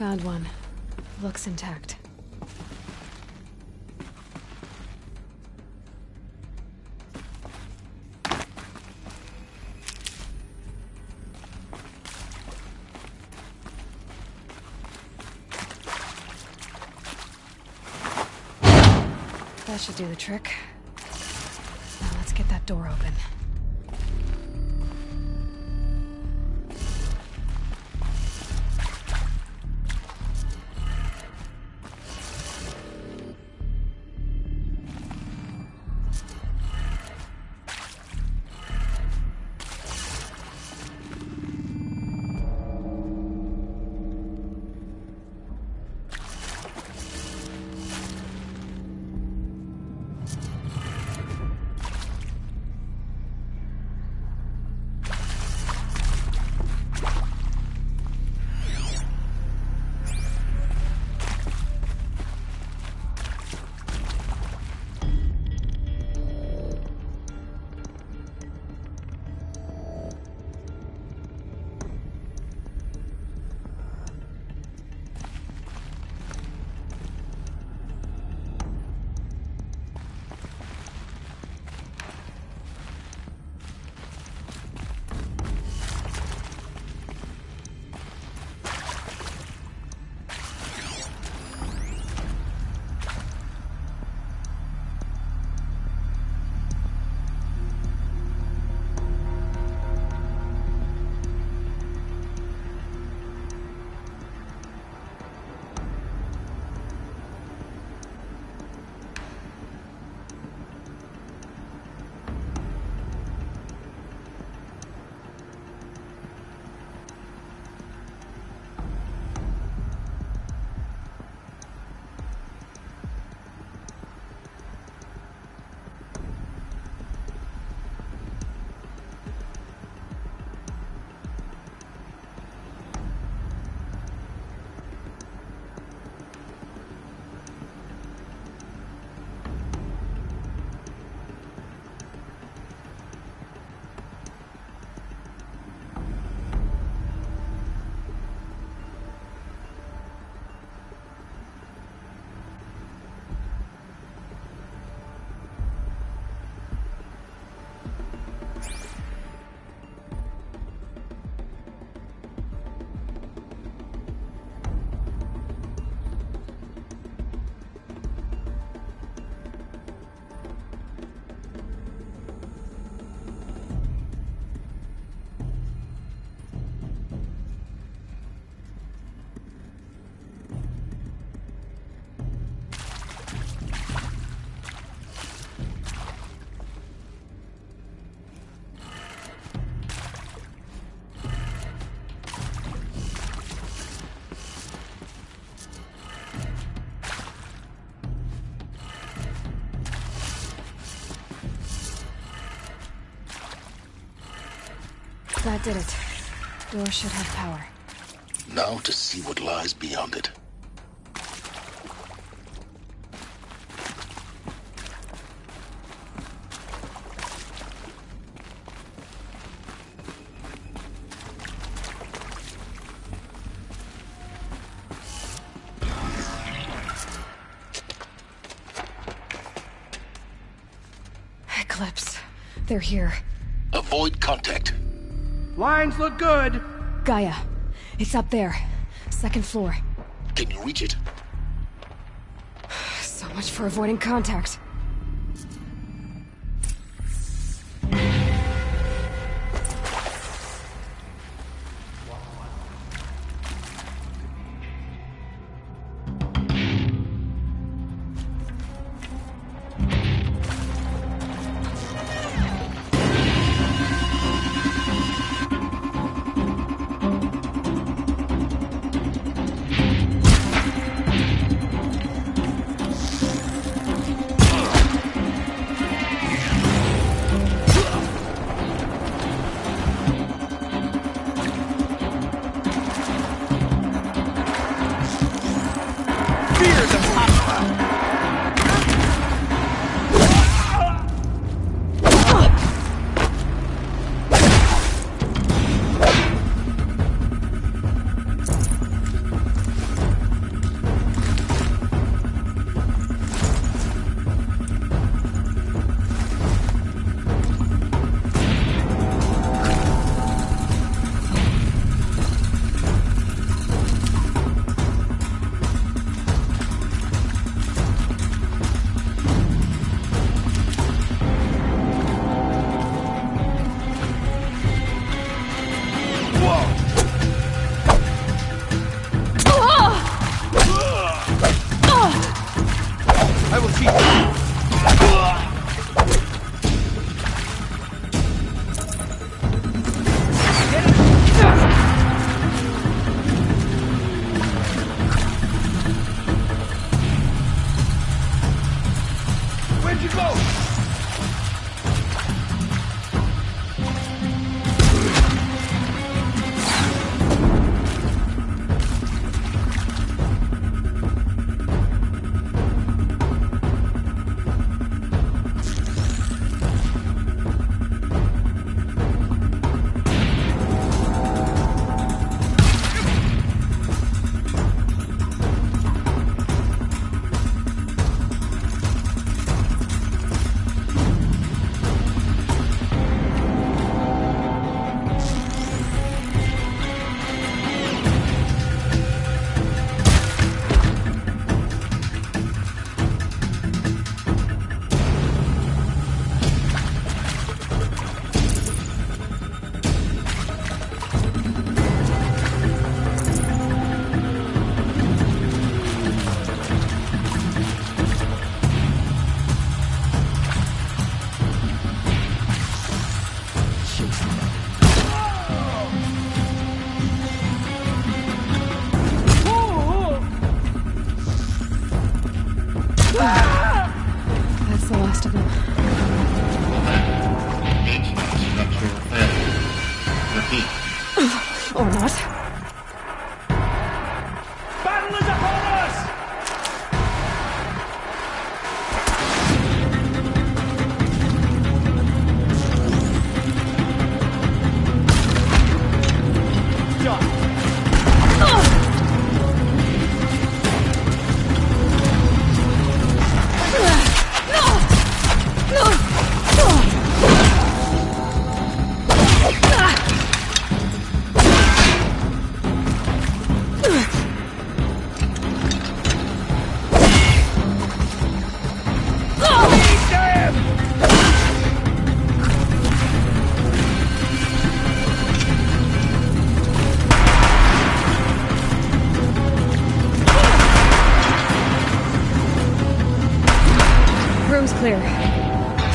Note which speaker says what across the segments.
Speaker 1: Found one. Looks intact. That should do the trick. Now let's get that door open. That did it. Door should have power.
Speaker 2: Now to see what lies beyond it.
Speaker 1: Eclipse. They're here.
Speaker 2: Avoid contact.
Speaker 3: Lines look good.
Speaker 1: Gaia. It's up there. Second floor.
Speaker 2: Can you reach it?
Speaker 1: So much for avoiding contact.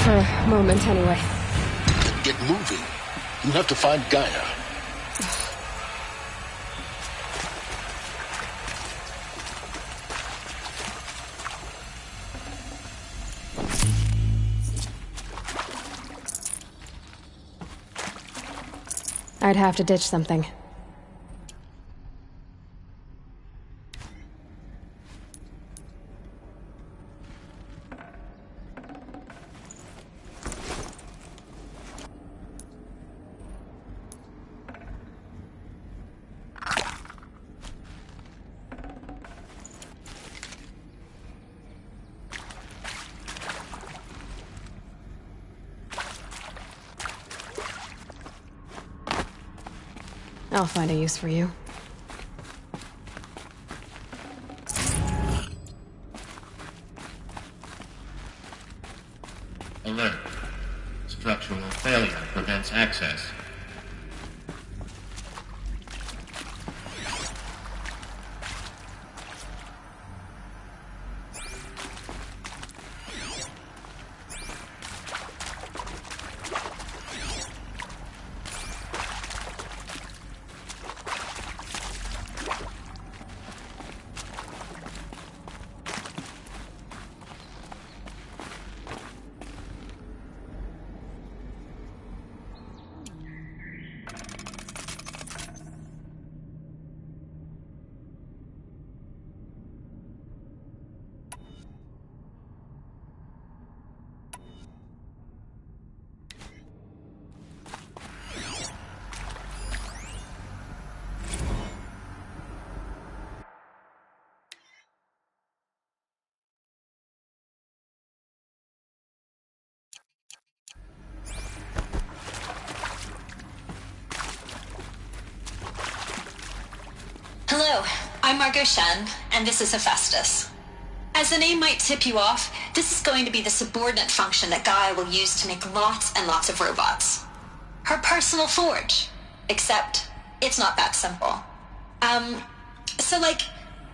Speaker 1: For a moment, anyway.
Speaker 2: Then get moving. You have to find Gaia.
Speaker 1: I'd have to ditch something. I'll find a use for you.
Speaker 4: Alert. Structural failure prevents access.
Speaker 5: Hello, I'm Margot Shen, and this is Hephaestus. As the name might tip you off, this is going to be the subordinate function that Gaia will use to make lots and lots of robots. Her personal forge. Except, it's not that simple.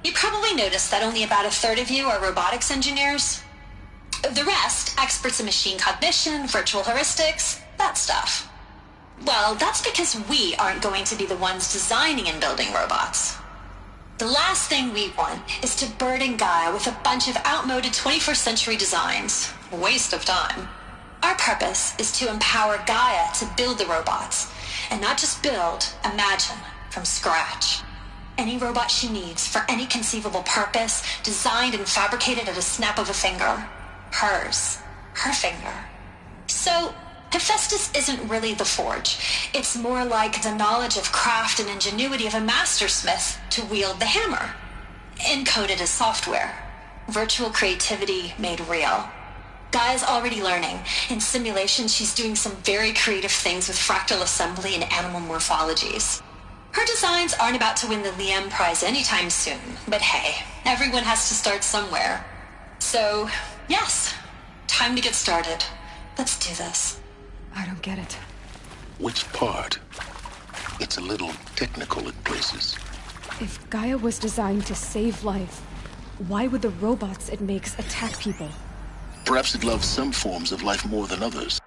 Speaker 5: You probably noticed that only about a third of you are robotics engineers. The rest, experts in machine cognition, virtual heuristics, that stuff. Well, that's because we aren't going to be the ones designing and building robots. The last thing we want is to burden Gaia with a bunch of outmoded 21st century designs. Waste of time. Our purpose is to empower Gaia to build the robots, and not just build, imagine, from scratch. Any robot she needs for any conceivable purpose, designed and fabricated at a snap of a finger. Hers. Her finger. So, Hephaestus isn't really the forge. It's more like the knowledge of craft and ingenuity of a mastersmith to wield the hammer. Encoded as software. Virtual creativity made real. Gaia's already learning. In simulation, she's doing some very creative things with fractal assembly and animal morphologies. Her designs aren't about to win the Liam Prize anytime soon, but hey, everyone has to start somewhere. So, yes, time to get started. Let's do this.
Speaker 1: I don't get it.
Speaker 2: Which part? It's a little technical in places.
Speaker 1: If Gaia was designed to save life, why would the robots it makes attack people?
Speaker 2: Perhaps it loves some forms of life more than others.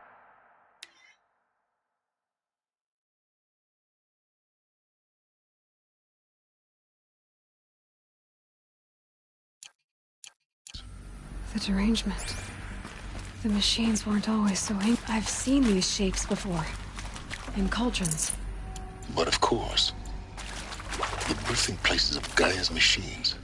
Speaker 1: The derangement. The machines weren't always so angry. I've seen these shapes before. In cauldrons.
Speaker 2: But of course, the birthing places of Gaia's machines.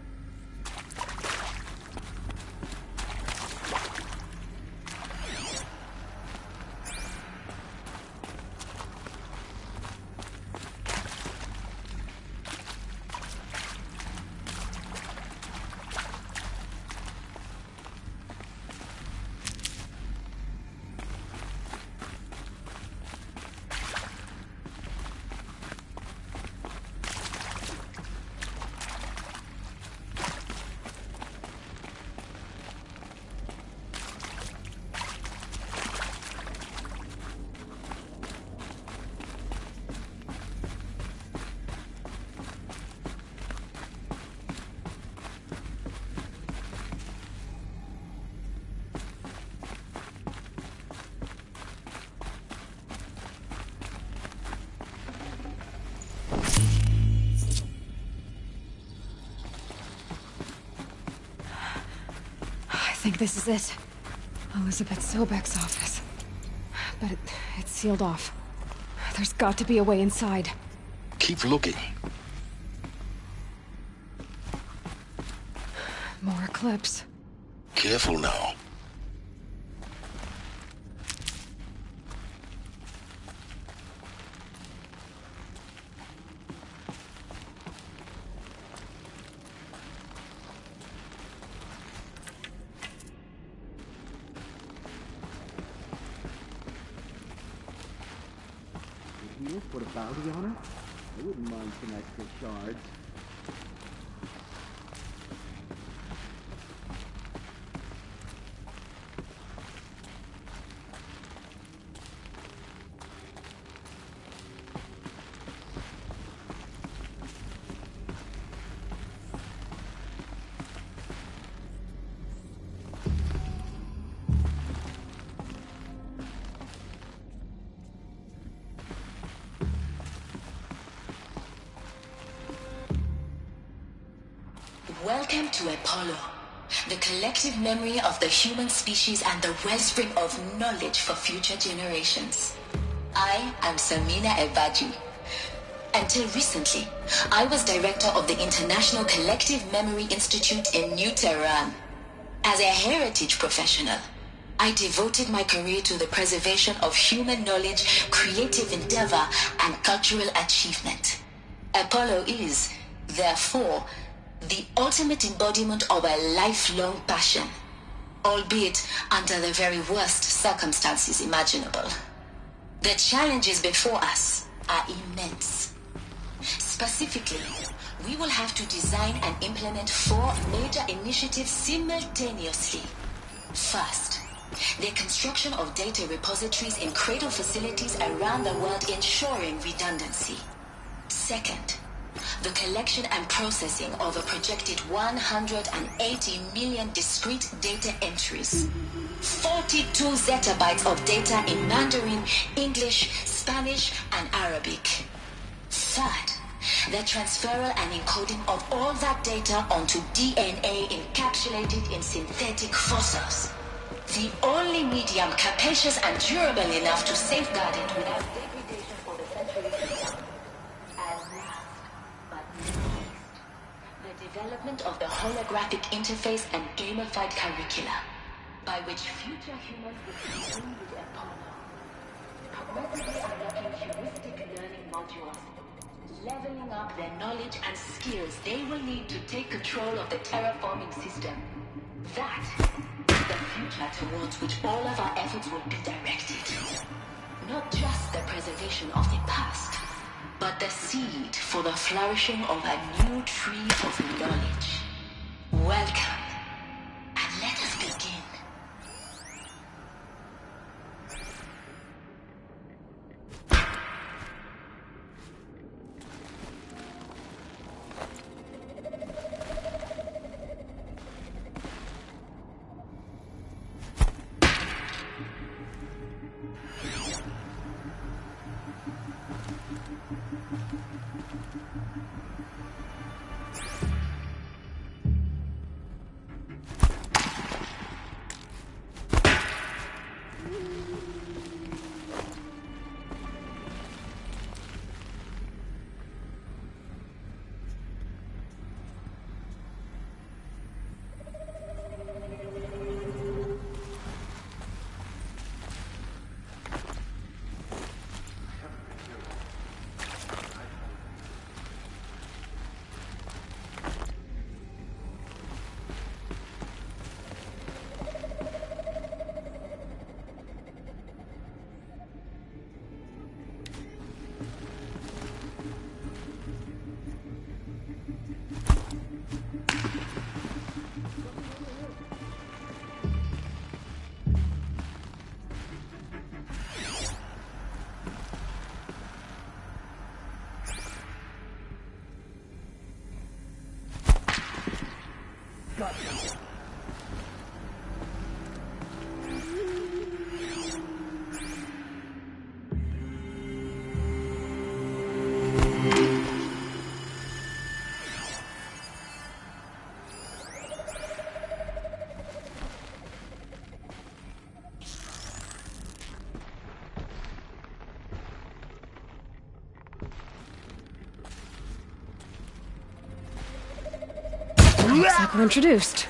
Speaker 1: think this is it. Elizabeth Sobek's office. But it's sealed off. There's got to be a way inside.
Speaker 2: Keep looking.
Speaker 1: More clips.
Speaker 2: Careful now.
Speaker 6: Put a bounty on her? I wouldn't mind some extra shards.
Speaker 5: Welcome to Apollo, the collective memory of the human species and the wellspring of knowledge for future generations. I am Samina Ebaji. Until recently, I was director of the International Collective Memory Institute in New Tehran. As a heritage professional, I devoted my career to the preservation of human knowledge, creative endeavor, and cultural achievement. Apollo is, therefore, the ultimate embodiment of a lifelong passion, albeit under the very worst circumstances imaginable. The challenges before us are immense. Specifically, we will have to design and implement 4 major initiatives simultaneously. First, the construction of data repositories in cradle facilities around the world, ensuring redundancy. Second, the collection and processing of a projected 180 million discrete data entries, 42 zettabytes of data in Mandarin, English, Spanish, and Arabic. Third, the transferal and encoding of all that data onto DNA encapsulated in synthetic fossils, the only medium capacious and durable enough to safeguard it without degradation for the centuries to come. Development of the holographic interface and gamified curricula, by which future humans will be trained with Apollo, progressively unlocking heuristic learning modules, leveling up their knowledge and skills they will need to take control of the terraforming system. That is the future towards which all of our efforts will be directed. Not just the preservation of the past, but the seed for the flourishing of a new tree of knowledge. Welcome, and let us begin.
Speaker 1: Looks like we're introduced.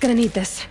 Speaker 1: Gonna need this.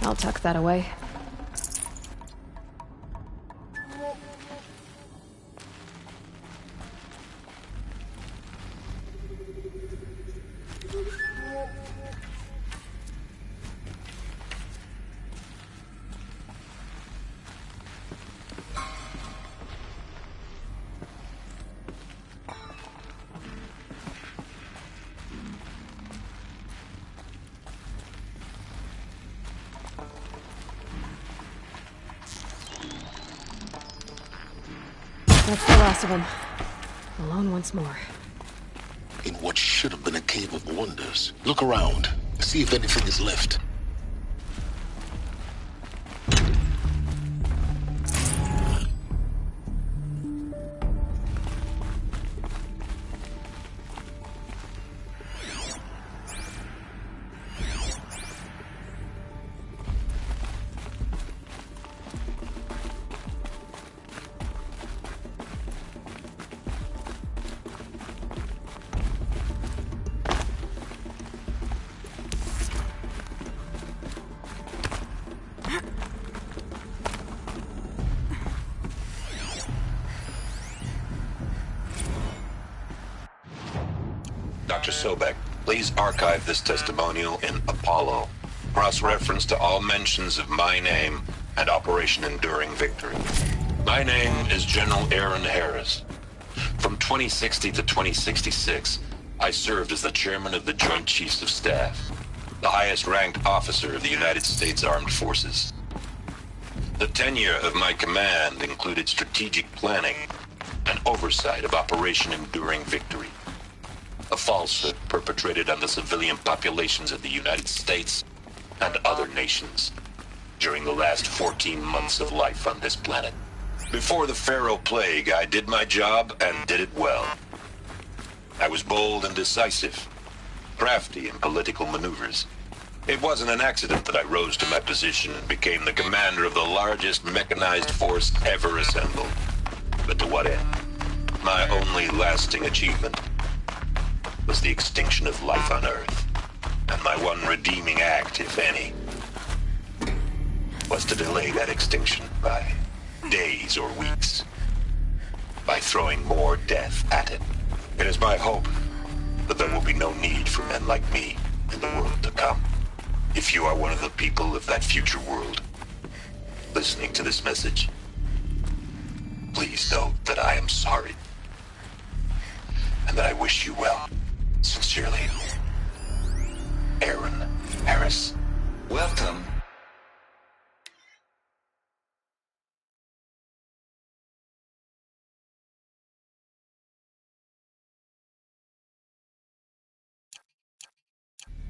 Speaker 1: I'll tuck that away. That's the last of them. Alone once more.
Speaker 2: In what should have been a cave of wonders. Look around. See if anything is left.
Speaker 7: Dr. Sobek, please archive this testimonial in Apollo. Cross-reference to all mentions of my name and Operation Enduring Victory. My name is General Aaron Harris. From 2060 to 2066, I served as the chairman of the Joint Chiefs of Staff, the highest-ranked officer of the United States Armed Forces. The tenure of my command included strategic planning and oversight of Operation Enduring Victory, a falsehood perpetrated on the civilian populations of the United States and other nations during the last 14 months of life on this planet. Before the Pharaoh Plague, I did my job and did it well. I was bold and decisive, crafty in political maneuvers. It wasn't an accident that I rose to my position and became the commander of the largest mechanized force ever assembled. But to what end? My only lasting achievement was the extinction of life on Earth. And my one redeeming act, if any, was to delay that extinction by days or weeks, by throwing more death at it. It is my hope that there will be no need for men like me in the world to come. If you are one of the people of that future world listening to this message, please know that I am sorry and that I wish you well. Sincerely, Aaron Harris.
Speaker 8: Welcome.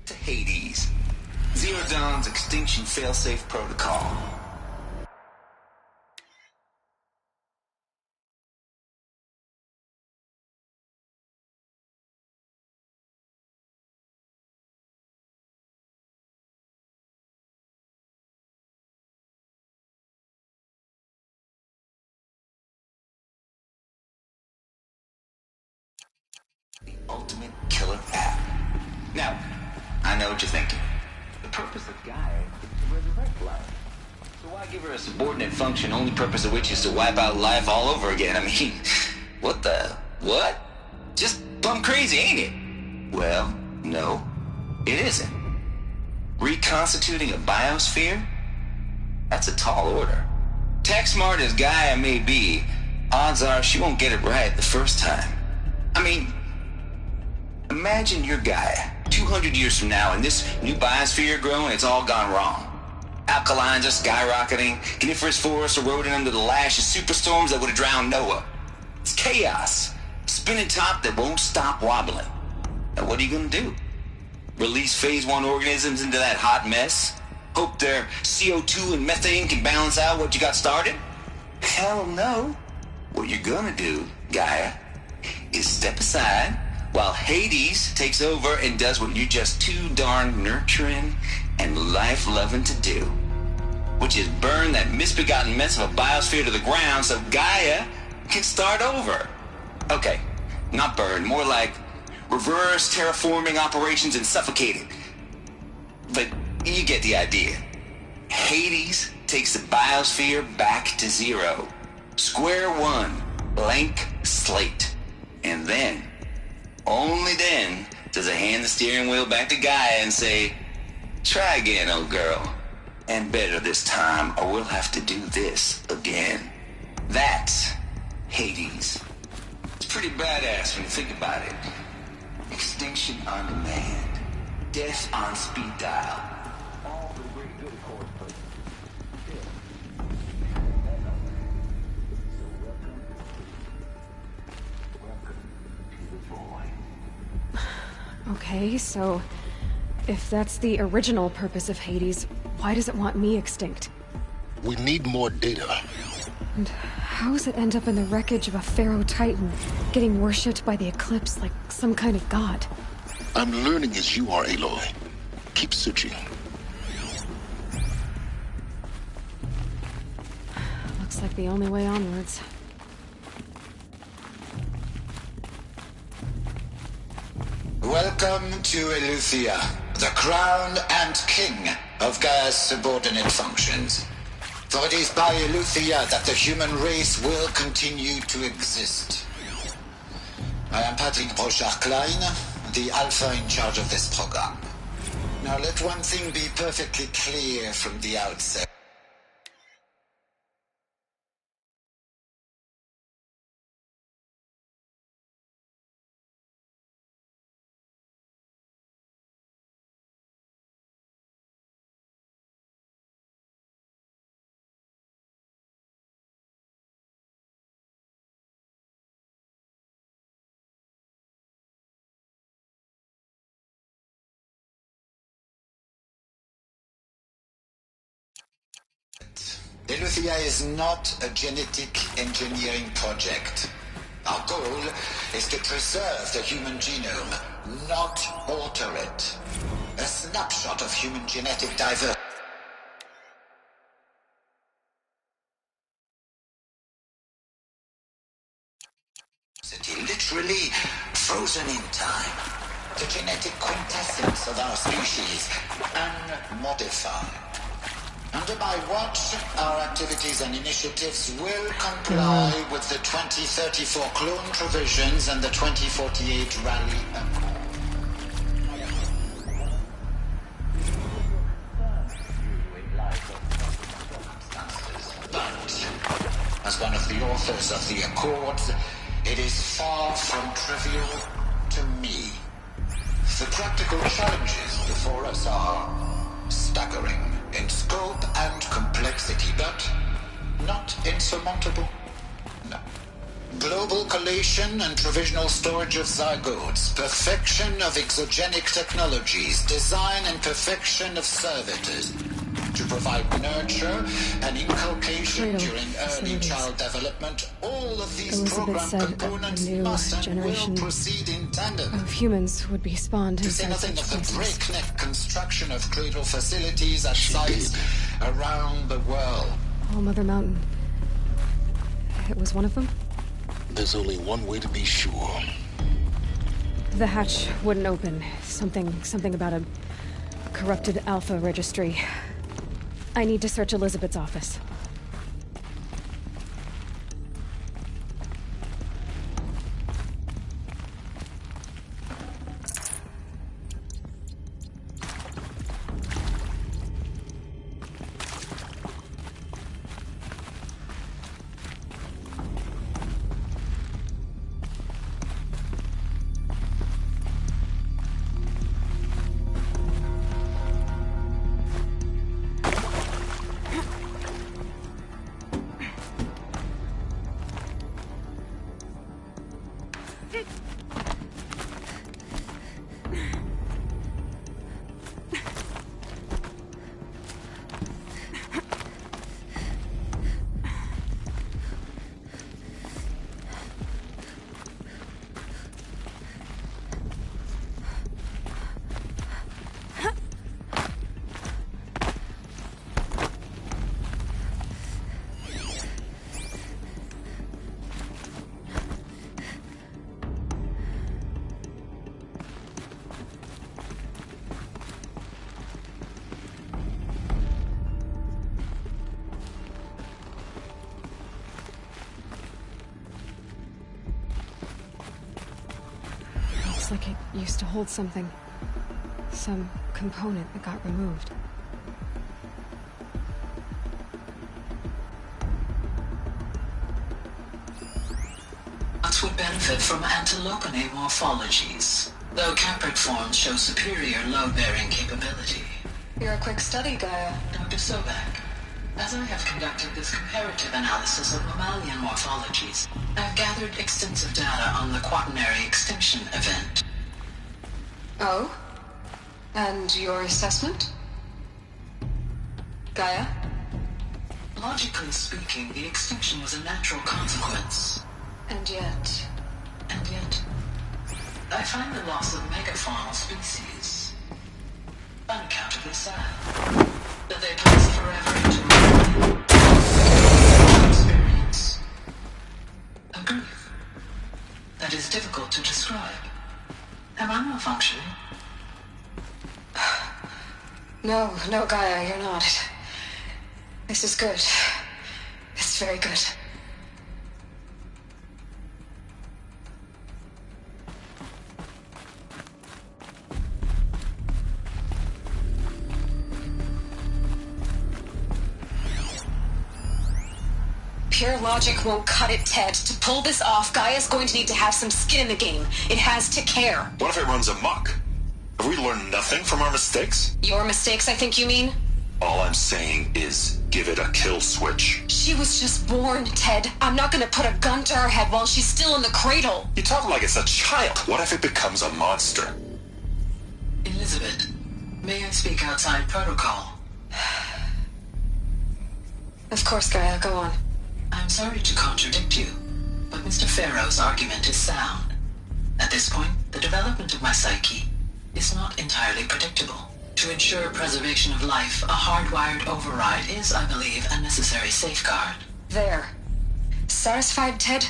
Speaker 8: To Hades. Zero Dawn's extinction failsafe protocol. The ultimate killer app. Now, I know what you're thinking. The purpose of Gaia is to resurrect life. So why give her a subordinate function, only purpose of which is to wipe out life all over again? I mean, what? Just plumb crazy, ain't it? Well, no, it isn't. Reconstituting a biosphere? That's a tall order. Tech smart as Gaia may be, odds are she won't get it right the first time. I mean, imagine you're Gaia, 200 years from now, and this new biosphere growing, it's all gone wrong. Alkalines are skyrocketing, coniferous forests eroding under the lash of superstorms that would have drowned Noah. It's chaos, spinning top that won't stop wobbling. Now what are you gonna do? Release phase 1 organisms into that hot mess? Hope their CO2 and methane can balance out what you got started? Hell no. What you're gonna do, Gaia, is step aside while Hades takes over and does what you're just too darn nurturing and life-loving to do, which is burn that misbegotten mess of a biosphere to the ground so Gaia can start over. Okay, not burn, more like reverse terraforming operations and suffocate it. But you get the idea. Hades takes the biosphere back to zero. Square one, blank slate. And then, only then, does it hand the steering wheel back to Gaia and say, try again, old girl. And better this time, or we'll have to do this again. That's Hades. It's pretty badass when you think about it. Extinction on demand. Death on speed dial. All for the great good, of course, but
Speaker 1: Okay, so if that's the original purpose of Hades, why does it want me extinct?
Speaker 2: We need more data.
Speaker 1: And how does it end up in the wreckage of a Pharaoh Titan, getting worshipped by the Eclipse like some kind of god?
Speaker 2: I'm learning as you are, Aloy. Keep searching.
Speaker 1: Looks like the only way onwards.
Speaker 9: Welcome to Eleuthia, the crown and king of Gaia's subordinate functions. For it is by Eleuthia that the human race will continue to exist. I am Patrick Brochard-Klein, the Alpha in charge of this program. Now let one thing be perfectly clear from the outset. Eleuthia is not a genetic engineering project. Our goal is to preserve the human genome, not alter it. A snapshot of human genetic diversity. Literally frozen in time. The genetic quintessence of our species, unmodified. Under my watch, our activities and initiatives will comply with the 2034 clone provisions and the 2048 rally accord. But, as one of the authors of the Accords, it is far from trivial to me. The practical challenges before us are staggering in scope and complexity, but not insurmountable. No. Global collation and provisional storage of zygotes, perfection of exogenic technologies, design and perfection of servitors, to provide nurture and inculcation during early child development. All of these
Speaker 1: Elizabeth
Speaker 9: program
Speaker 1: said
Speaker 9: components
Speaker 1: a new
Speaker 9: must and
Speaker 1: generation
Speaker 9: will proceed in tandem.
Speaker 1: of humans would be spawned
Speaker 9: To say
Speaker 1: inside
Speaker 9: nothing
Speaker 1: such
Speaker 9: of the
Speaker 1: places.
Speaker 9: breakneck construction of cradle facilities at sites around the world.
Speaker 1: Oh, Mother Mountain. It was one of them?
Speaker 2: There's only one way to be sure.
Speaker 1: The hatch wouldn't open. Something about a corrupted Alpha registry. I need to search Elizabeth's office. Looks like it used to hold something. Some component that got removed.
Speaker 10: Nuts would benefit from antilopinae morphologies, though caprid forms show superior load-bearing capability.
Speaker 5: You're a quick study, Gaia.
Speaker 10: Dr. Sobek, as I have conducted this comparative analysis of mammalian morphologies, I've gathered extensive data on the quaternary extinction event.
Speaker 5: Oh? And your assessment? Gaia?
Speaker 10: Logically speaking, the extinction was a natural consequence.
Speaker 5: And yet,
Speaker 10: I find the loss of megafaunal species unaccountably sad. That they pass forever into a experience. A grief that is difficult to describe. Am I malfunctioning?
Speaker 5: No, Gaia, you're not. This is good. It's very good. Pure logic won't cut it, Ted. To pull this off, Gaia's going to need to have some skin in the game. It has to care.
Speaker 9: What if it runs amok? Have we learned nothing from our mistakes?
Speaker 5: Your mistakes, I think you mean?
Speaker 9: All I'm saying is, give it a kill switch.
Speaker 5: She was just born, Ted. I'm not gonna put a gun to her head while she's still in the cradle.
Speaker 9: You talk like it's a child. What if it becomes a monster?
Speaker 10: Elizabeth, may I speak outside protocol?
Speaker 5: Of course, Gaia, go on.
Speaker 10: I'm sorry to contradict you, but Mr. Farrow's argument is sound. At this point, the development of my psyche is not entirely predictable. To ensure preservation of life, a hardwired override is, I believe, a necessary safeguard.
Speaker 5: There. Satisfied, Ted?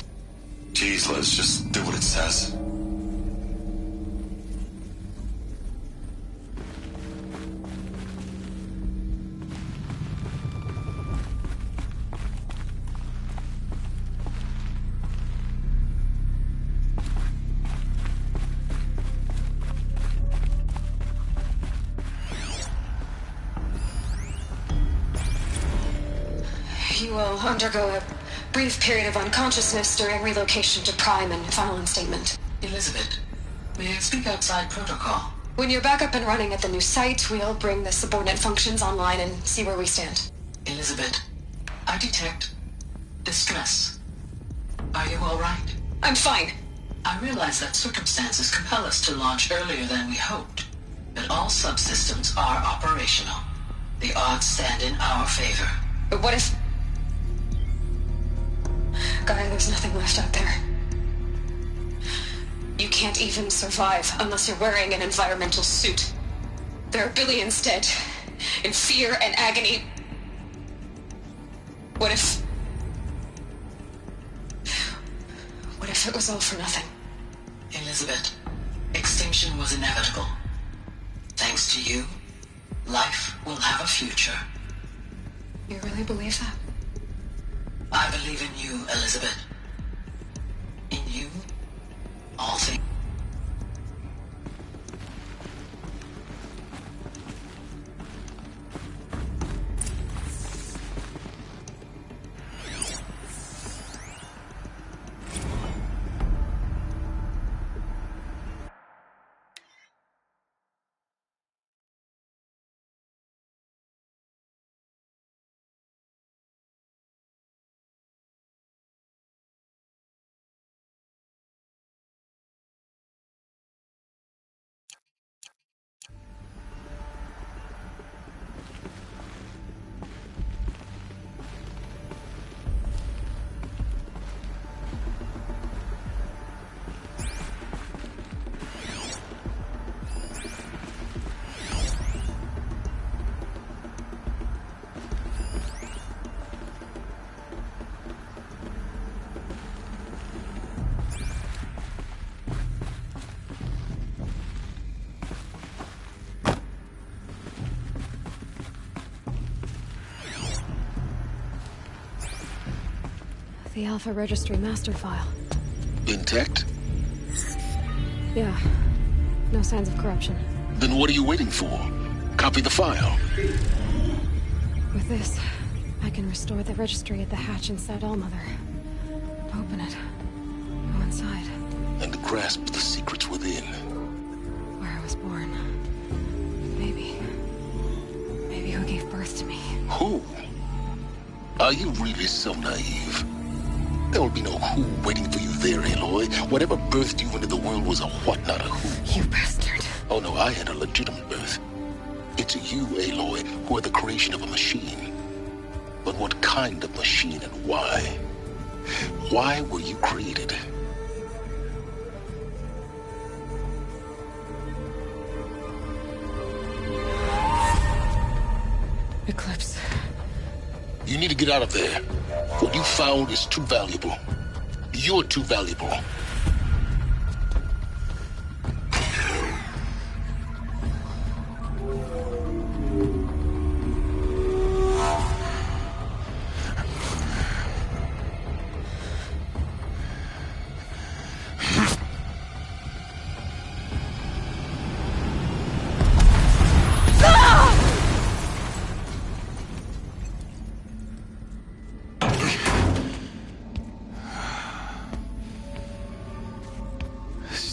Speaker 9: Geez, Liz, just do what it says.
Speaker 5: You will undergo a brief period of unconsciousness during relocation to Prime and final instatement.
Speaker 10: Elizabeth, may I speak outside protocol?
Speaker 5: When you're back up and running at the new site, we'll bring the subordinate functions online and see where we stand.
Speaker 10: Elizabeth, I detect distress. Are you all right?
Speaker 5: I'm fine.
Speaker 10: I realize that circumstances compel us to launch earlier than we hoped, but all subsystems are operational. The odds stand in our favor.
Speaker 5: But what if... Gaia, there's nothing left out there. You can't even survive unless you're wearing an environmental suit. There are billions dead, in fear and agony. What if it was all for nothing?
Speaker 10: Elizabeth, extinction was inevitable. Thanks to you, life will have a future.
Speaker 5: You really believe that?
Speaker 10: I believe in you, Elizabeth. In you, all things.
Speaker 1: The Alpha Registry master file.
Speaker 2: Intact?
Speaker 1: Yeah. No signs of corruption.
Speaker 2: Then what are you waiting for? Copy the file.
Speaker 1: With this, I can restore the registry at the hatch inside Allmother. Open it. Go inside.
Speaker 2: And grasp the secrets within.
Speaker 1: Where I was born. Maybe who gave birth to me.
Speaker 2: Who? Are you really so naive? There will be no who waiting for you there, Aloy. Whatever birthed you into the world was a what, not a who.
Speaker 1: You bastard.
Speaker 2: Oh no, I had a legitimate birth. It's you, Aloy, who are the creation of a machine. But what kind of machine and why? Why were you created?
Speaker 1: Eclipse.
Speaker 2: You need to get out of there. What you found is too valuable. You're too valuable.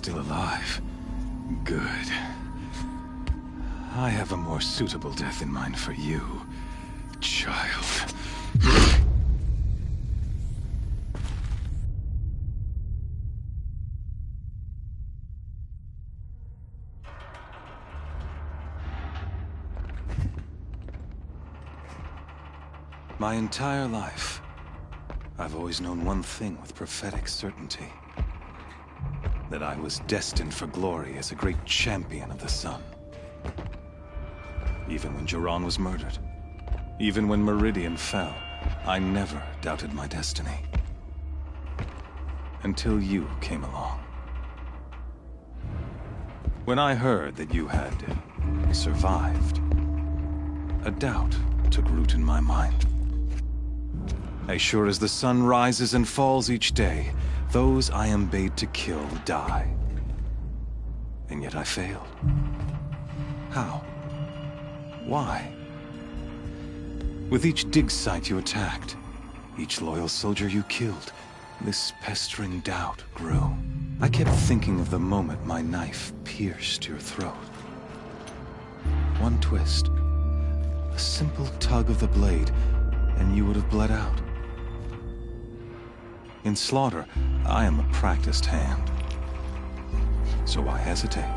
Speaker 11: still alive. Good. I have a more suitable death in mind for you, child. My entire life, I've always known one thing with prophetic certainty. That I was destined for glory as a great champion of the sun. Even when Jiran was murdered, even when Meridian fell, I never doubted my destiny. Until you came along. When I heard that you had survived, a doubt took root in my mind. As sure as the sun rises and falls each day, those I am bade to kill die. And yet I failed. How? Why? With each dig site you attacked, each loyal soldier you killed, this pestering doubt grew. I kept thinking of the moment my knife pierced your throat. One twist, a simple tug of the blade, and you would have bled out. In slaughter, I am a practiced hand. So why hesitate?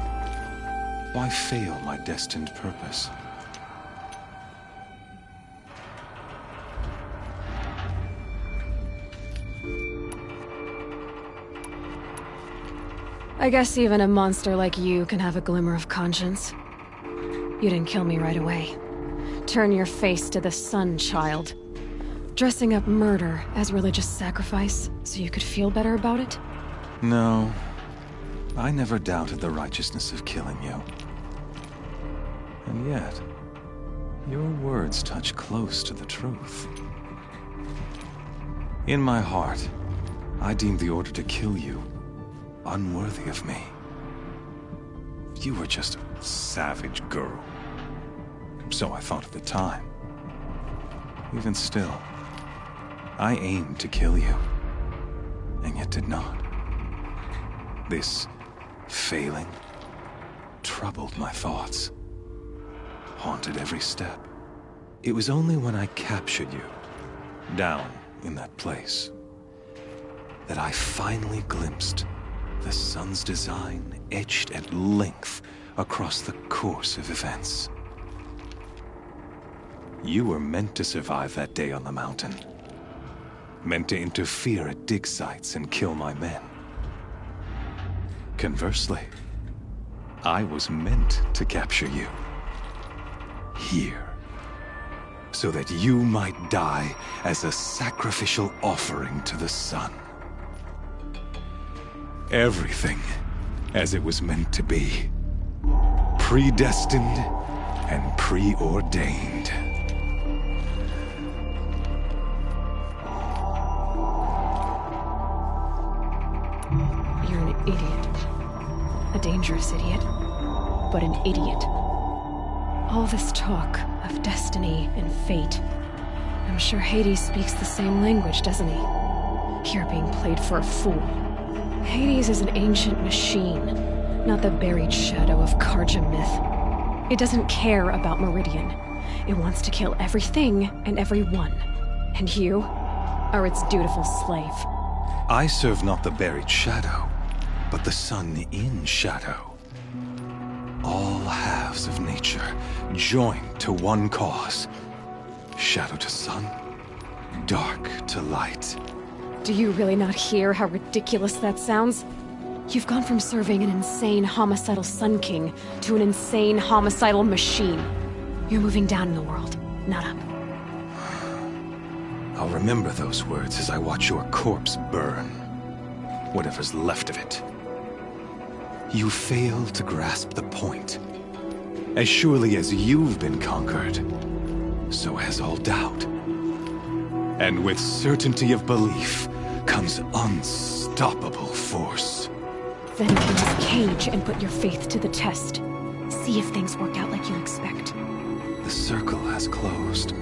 Speaker 11: Why fail my destined purpose?
Speaker 1: I guess even a monster like you can have a glimmer of conscience. You didn't kill me right away. Turn your face to the sun, child. Dressing up murder as religious sacrifice so you could feel better about it?
Speaker 11: No. I never doubted the righteousness of killing you. And yet, your words touch close to the truth. In my heart, I deemed the order to kill you unworthy of me. You were just a savage girl. So I thought at the time. Even still, I aimed to kill you, and yet did not. This failing troubled my thoughts, haunted every step. It was only when I captured you, down in that place, that I finally glimpsed the sun's design etched at length across the course of events. You were meant to survive that day on the mountain. Meant to interfere at dig sites and kill my men. Conversely, I was meant to capture you. Here. So that you might die as a sacrificial offering to the sun. Everything as it was meant to be. Predestined and preordained.
Speaker 1: You're an idiot. A dangerous idiot. But an idiot. All this talk of destiny and fate. I'm sure Hades speaks the same language, doesn't he? You're being played for a fool. Hades is an ancient machine, not the buried shadow of Karja myth. It doesn't care about Meridian. It wants to kill everything and everyone. And you are its dutiful slave.
Speaker 11: I serve not the buried shadow, but the sun in shadow. All halves of nature joined to one cause. Shadow to sun, dark to light.
Speaker 1: Do you really not hear how ridiculous that sounds? You've gone from serving an insane homicidal Sun King to an insane homicidal machine. You're moving down in the world, not up.
Speaker 11: I'll remember those words as I watch your corpse burn. Whatever's left of it. You fail to grasp the point. As surely as you've been conquered, so has all doubt. And with certainty of belief comes unstoppable force.
Speaker 1: Then you can just cage and put your faith to the test. See if things work out like you expect.
Speaker 11: The circle has closed.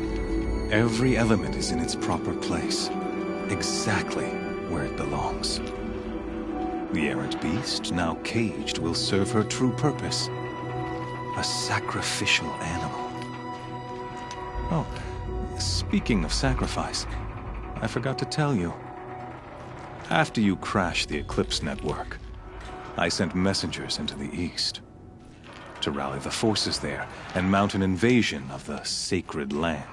Speaker 11: Every element is in its proper place. Exactly where it belongs. The errant beast, now caged, will serve her true purpose. A sacrificial animal. Oh, speaking of sacrifice, I forgot to tell you. After you crashed the Eclipse network, I sent messengers into the east to rally the forces there and mount an invasion of the sacred land.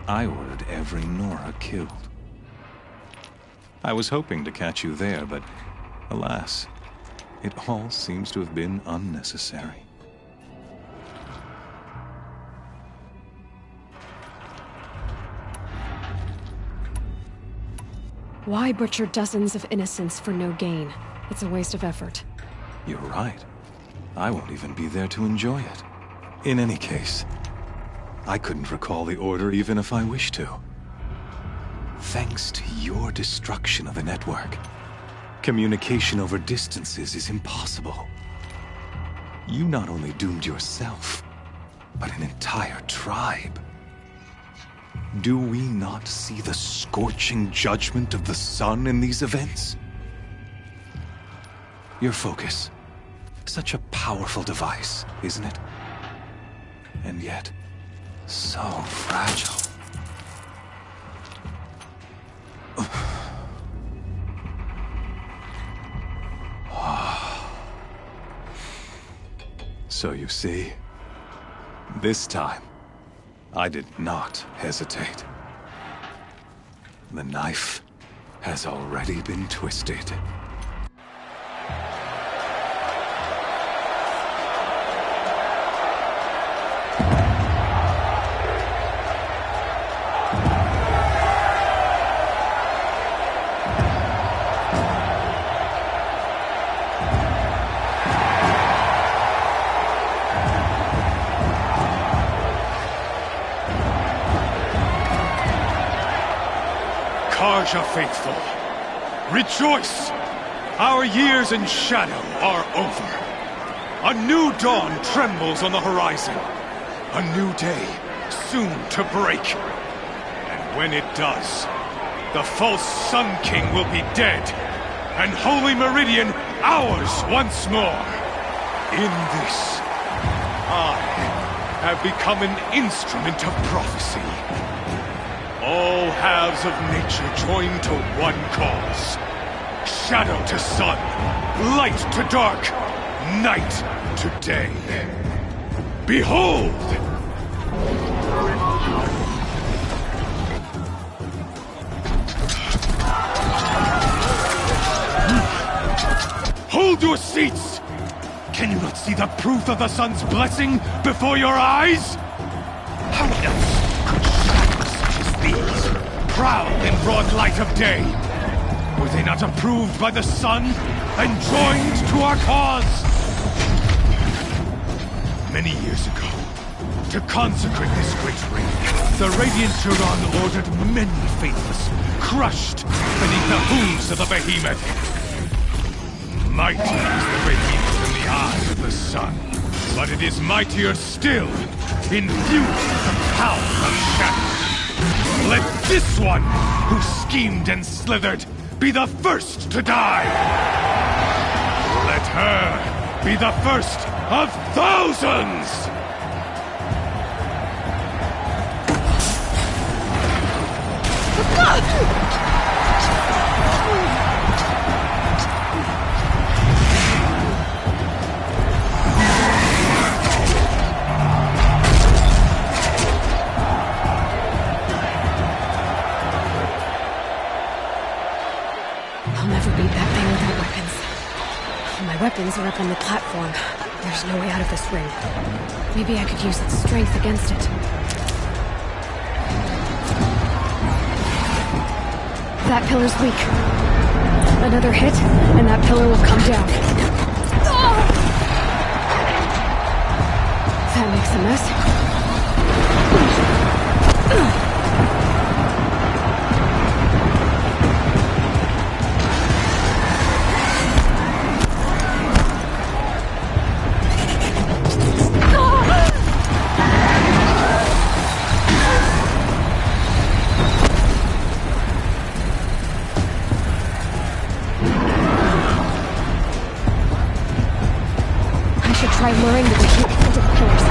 Speaker 11: I ordered every Nora killed. I was hoping to catch you there, but alas, it all seems to have been unnecessary.
Speaker 1: Why butcher dozens of innocents for no gain? It's a waste of effort.
Speaker 11: You're right. I won't even be there to enjoy it. In any case, I couldn't recall the order even if I wished to. Thanks to your destruction of the network, communication over distances is impossible. You not only doomed yourself, but an entire tribe. Do we not see the scorching judgment of the sun in these events? Your focus. Such a powerful device, isn't it? And yet, so fragile. So you see, this time, I did not hesitate. The knife has already been twisted.
Speaker 12: Karja faithful, rejoice! Our years in shadow are over. A new dawn trembles on the horizon. A new day soon to break. And when it does, the false Sun King will be dead, and Holy Meridian ours once more. In this, I have become an instrument of prophecy. All halves of nature join to one cause. Shadow to sun, light to dark, night to day. Behold! Hold your seats! Can you not see the proof of the sun's blessing before your eyes? How else could shadows such as these prowl in broad light of day? Were they not approved by the sun and joined to our cause? Many years ago, to consecrate this great ring, the Radiant Turan ordered many faithless, crushed beneath the hooves of the behemoth. Mighty is the Radiant in the eyes of the sun, but it is mightier still, infused with the power of shadow. Let this one, who schemed and slithered, be the first to die! Let her be the first of thousands!
Speaker 1: Weapons are up on the platform. There's no way out of this ring. Maybe I could use its strength against it. That pillar's weak. Another hit, and that pillar will come down. That makes a mess. try luring the Tajik into the pillars.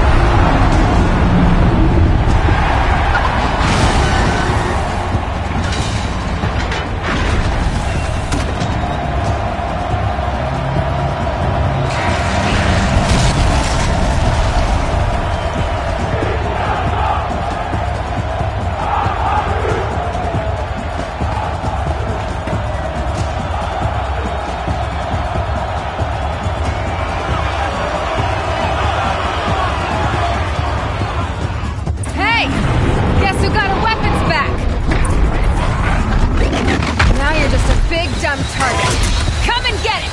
Speaker 13: Hey! Guess who got her weapons back? Now you're just a big dumb target. Come and get it!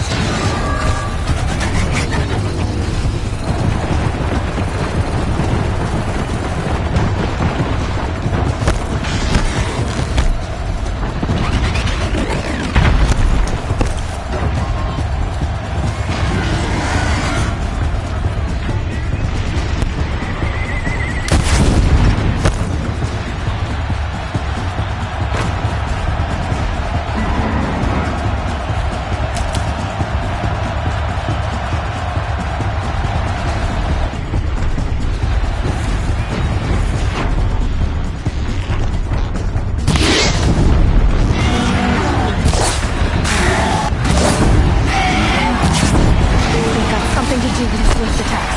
Speaker 13: We've got something to do with his swift attacks.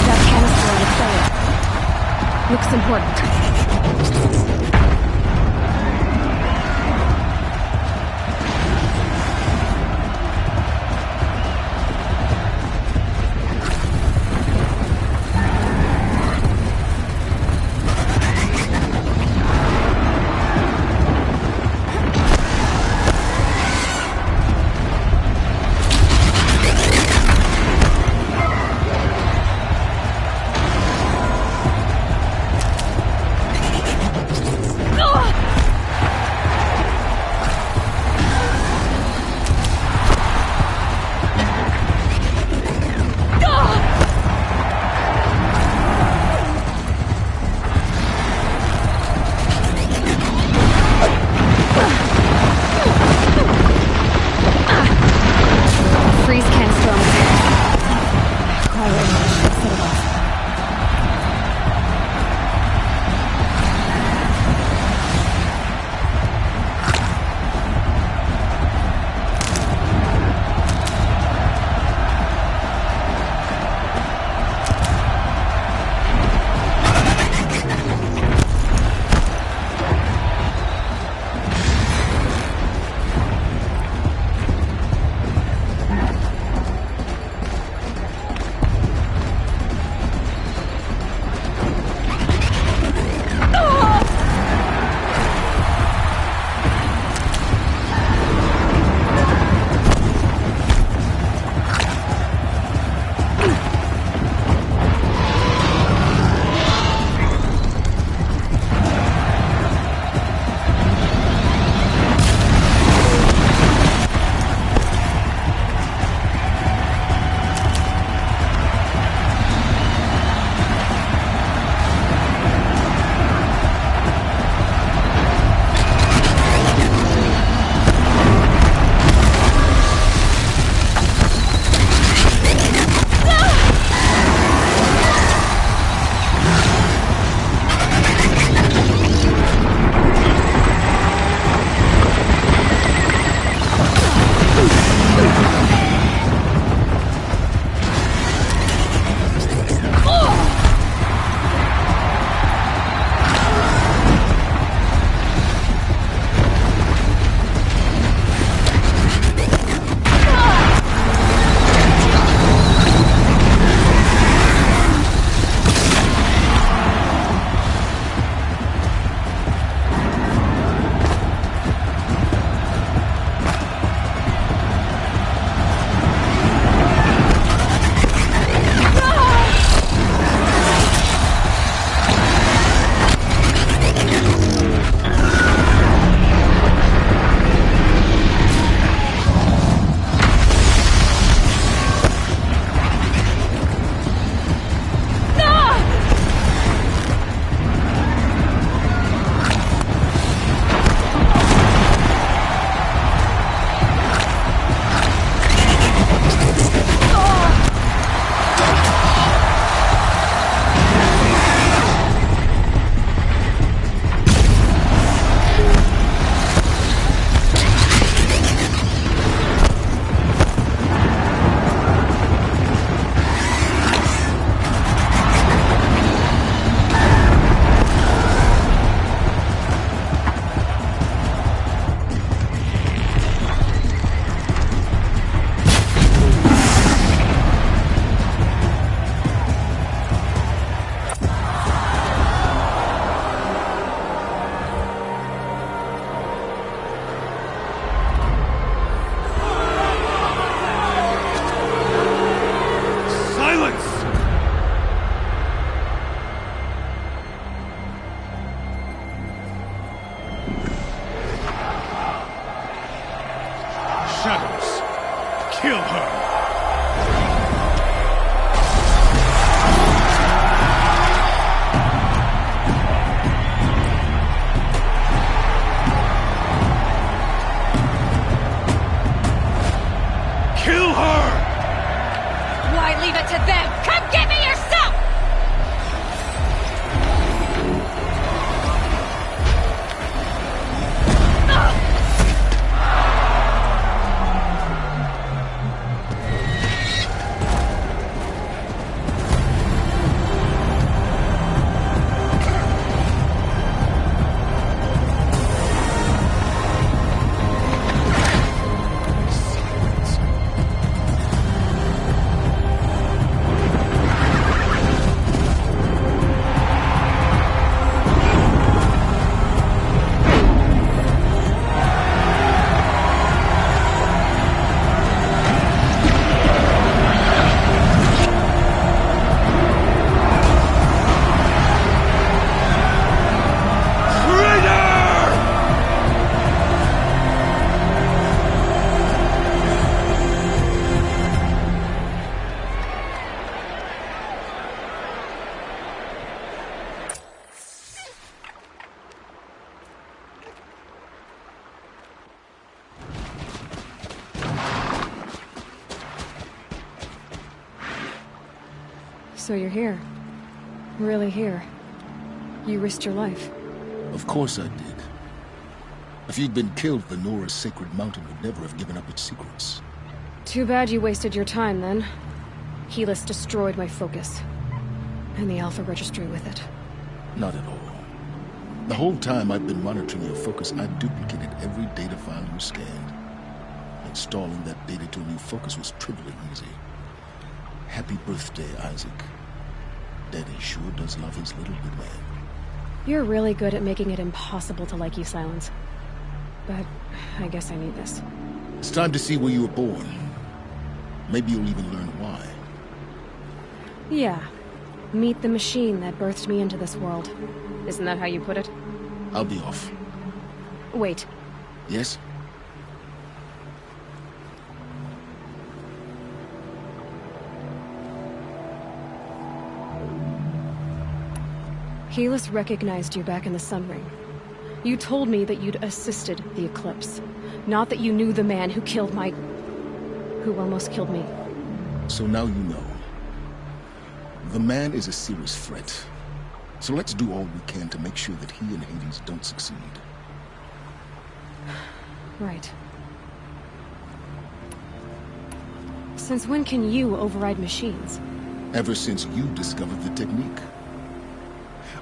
Speaker 13: That canister with fire looks important.
Speaker 12: Kill her! Kill her!
Speaker 13: Why leave it to them? Come get me yourself!
Speaker 1: So you're here. Really here. You risked your life.
Speaker 2: Of course I did. If you'd been killed, the Nora's sacred mountain would never have given up its secrets.
Speaker 1: Too bad you wasted your time, then. Helis destroyed my focus. And the Alpha Registry with it.
Speaker 2: Not at all. The whole time I've been monitoring your focus, I duplicated every data file you scanned. Installing that data to a new focus was trivially easy. Happy birthday, Isaac. Daddy sure does love his little good man.
Speaker 1: You're really good at making it impossible to like you, Silence. But I guess I need this.
Speaker 2: It's time to see where you were born. Maybe you'll even learn why.
Speaker 1: Yeah. Meet the machine that birthed me into this world. Isn't that how you put it?
Speaker 2: I'll be off.
Speaker 1: Wait.
Speaker 2: Yes?
Speaker 1: Helis recognized you back in the Sun Ring. You told me that you'd assisted the Eclipse. Not that you knew the man who killed my... who almost killed me.
Speaker 2: So now you know. The man is a serious threat. So let's do all we can to make sure that he and Hades don't succeed.
Speaker 1: Right. Since when can you override machines?
Speaker 2: Ever since you discovered the technique.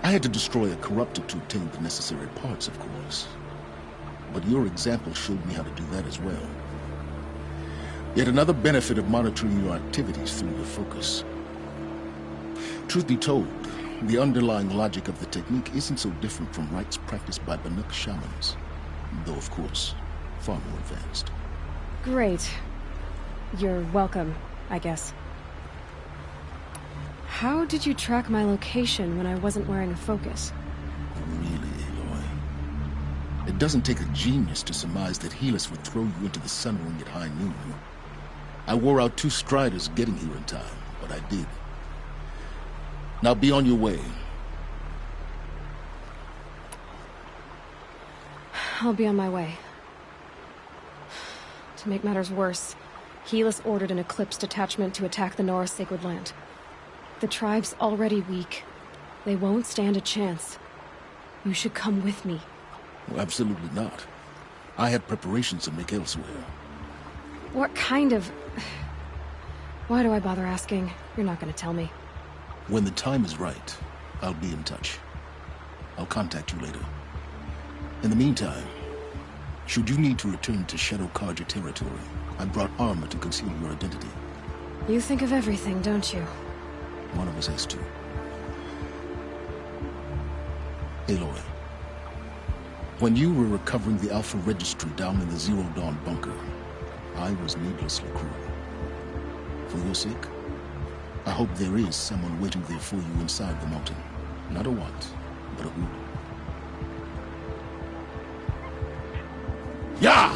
Speaker 2: I had to destroy a corruptor to obtain the necessary parts, of course. But your example showed me how to do that as well. Yet another benefit of monitoring your activities through your focus. Truth be told, the underlying logic of the technique isn't so different from rites practiced by Banuk shamans. Though, of course, far more advanced.
Speaker 1: Great. You're welcome, I guess. How did you track my location when I wasn't wearing a focus?
Speaker 2: Really, Aloy? It doesn't take a genius to surmise that Helis would throw you into the Sun Ring at high noon. I wore out 2 striders getting here in time, but I did. Now be on your way.
Speaker 1: I'll be on my way. To make matters worse, Helis ordered an Eclipse detachment to attack the Nora Sacred Land. The tribe's already weak. They won't stand a chance. You should come with me.
Speaker 2: Well, absolutely not. I have preparations to make elsewhere.
Speaker 1: What kind of... Why do I bother asking? You're not gonna tell me.
Speaker 2: When the time is right, I'll be in touch. I'll contact you later. In the meantime, should you need to return to Shadow Carja territory, I brought armor to conceal your identity.
Speaker 1: You think of everything, don't you?
Speaker 2: One of us has to. Aloy, when you were recovering the Alpha Registry down in the Zero Dawn bunker, I was needlessly cruel. For your sake, I hope there is someone waiting there for you inside the mountain. Not a what, but a who. Yeah!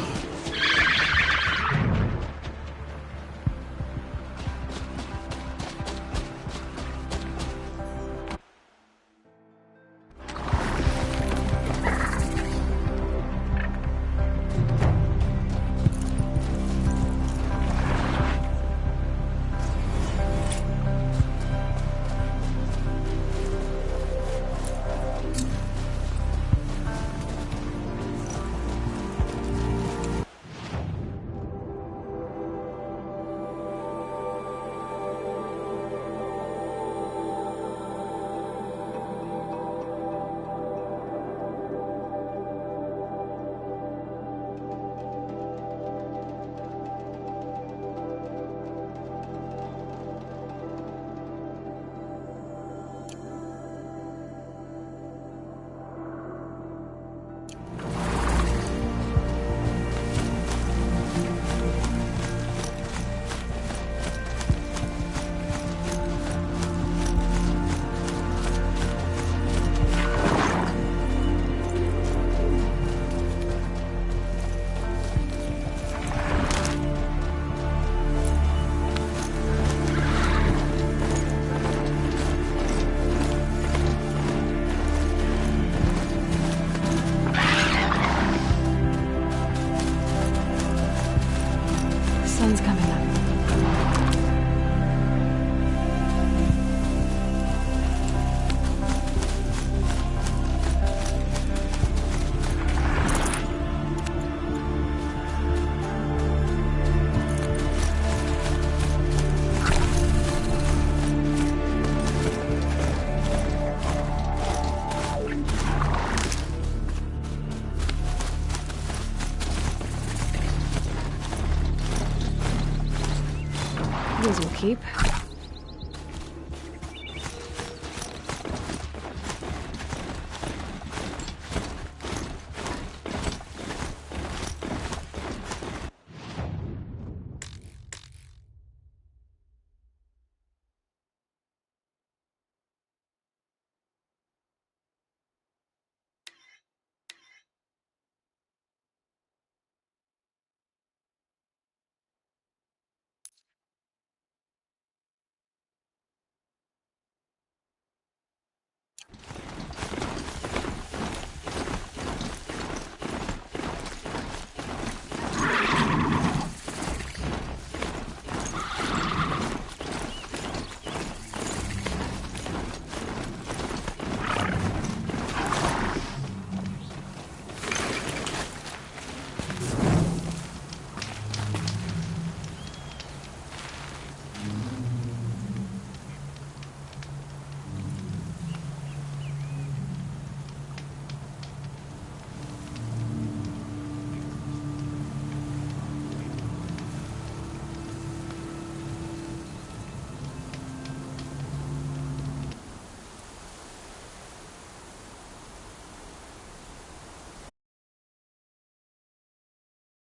Speaker 1: sun's coming up. These will keep.